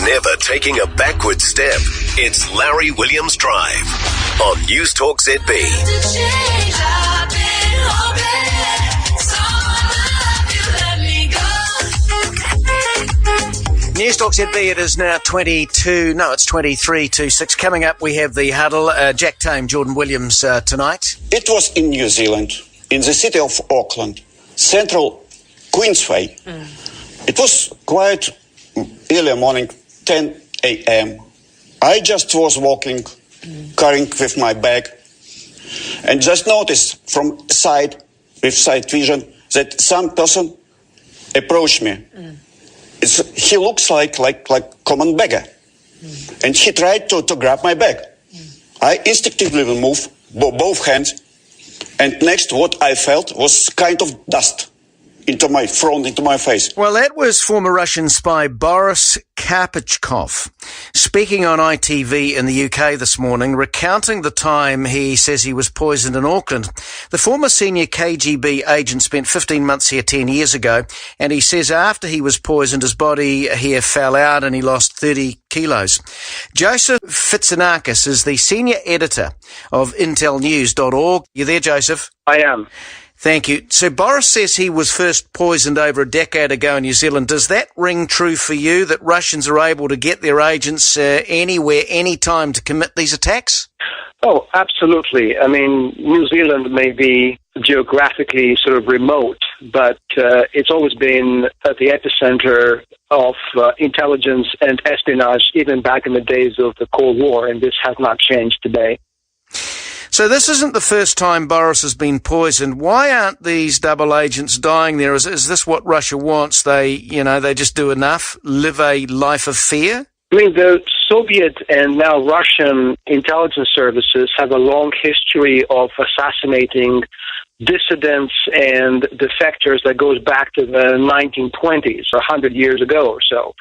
never taking a backward step. It's Larry Williams Drive on NewsTalk ZB. NewsTalk ZB, it is now 23 to 6. Coming up, we have the huddle. Jack Tame, Jordan Williams tonight. It was in New Zealand, in the city of Auckland, central Queensway. It was quite early morning, 10 a.m. I just was walking, carrying with my bag, and just noticed from side, with side vision, that some person approached me. He looks like common beggar. And he tried to grab my bag. I instinctively moved both hands, and next what I felt was kind of dust into my front, into my face. Well, that was former Russian spy Boris Kaprichkov speaking on ITV in the UK this morning, recounting the time he says he was poisoned in Auckland. The former senior KGB agent spent 15 months here 10 years ago, and he says after he was poisoned, his body hair fell out and he lost 30 kilos. Joseph Fitsanakis is the senior editor of intelnews.org. You there, Joseph? I am. Thank you. So Boris says he was first poisoned over a decade ago in New Zealand. Does that ring true for you, that Russians are able to get their agents anywhere, anytime to commit these attacks? Oh, absolutely. I mean, New Zealand may be geographically sort of remote, but it's always been at the epicenter of intelligence and espionage, even back in the days of the Cold War, and this has not changed today. So this isn't the first time Boris has been poisoned. Why aren't these double agents dying there? Is this what Russia wants? They just do enough, live a life of fear? I mean, the Soviet and now Russian intelligence services have a long history of assassinating dissidents and defectors that goes back to the 1920s, or 100 years ago or so.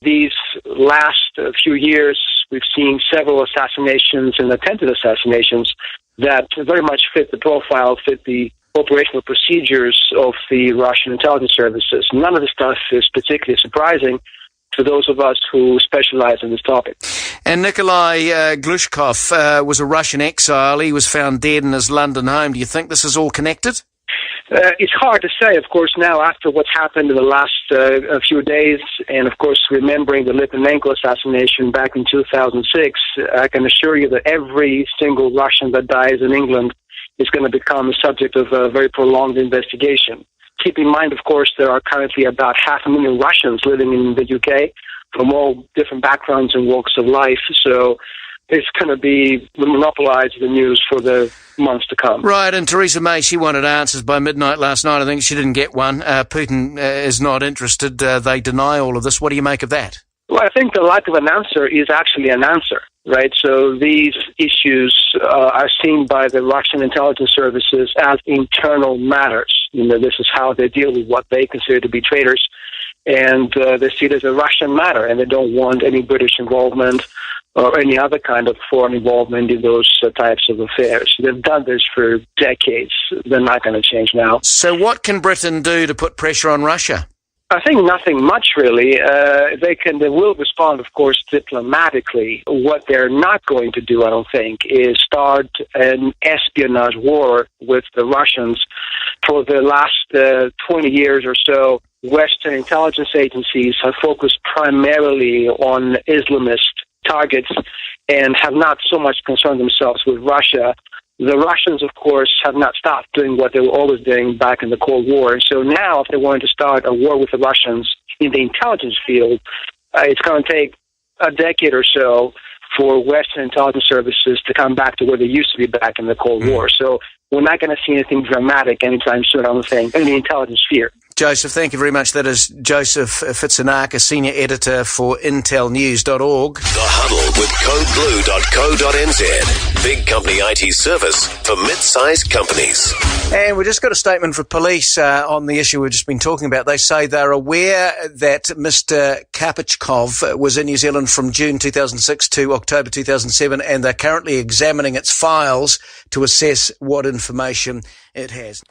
These last few years, we've seen several assassinations and attempted assassinations that very much fit the profile, fit the operational procedures of the Russian intelligence services. None of this stuff is particularly surprising to those of us who specialize in this topic. And Nikolai Glushkov was a Russian exile. He was found dead in his London home. Do you think this is all connected? It's hard to say, of course, now after what's happened in the last few days, and of course remembering the Litvinenko assassination back in 2006, I can assure you that every single Russian that dies in England is going to become the subject of a very prolonged investigation. Keep in mind, of course, there are currently about 500,000 Russians living in the UK from all different backgrounds and walks of life, so it's going to be monopolize the news for the months to come. Right, and Theresa May, she wanted answers by midnight last night. I think she didn't get one. Putin is not interested. They deny all of this. What do you make of that? Well, I think the lack of an answer is actually an answer, right? So these issues are seen by the Russian intelligence services as internal matters. This is how they deal with what they consider to be traitors, and they see it as a Russian matter, and they don't want any British involvement or any other kind of foreign involvement in those types of affairs. They've done this for decades. They're not going to change now. So what can Britain do to put pressure on Russia? I think nothing much, really. They will respond, of course, diplomatically. What they're not going to do, I don't think, is start an espionage war with the Russians. For the last 20 years or so, Western intelligence agencies have focused primarily on Islamist targets and have not so much concerned themselves with Russia. The Russians, of course, have not stopped doing what they were always doing back in the Cold War. So now, if they wanted to start a war with the Russians in the intelligence field, it's going to take a decade or so for Western intelligence services to come back to where they used to be back in the Cold War. So we're not going to see anything dramatic anytime soon, I don't think, in the intelligence sphere. Joseph, thank you very much. That is Joseph Fitsanakis, Senior Editor for intelnews.org. The Huddle with codeblue.co.nz. Big company IT service for mid-sized companies. And we just got a statement from police on the issue we've just been talking about. They say they're aware that Mr. Kaprichkov was in New Zealand from June 2006 to October 2007, and they're currently examining its files to assess what information it has.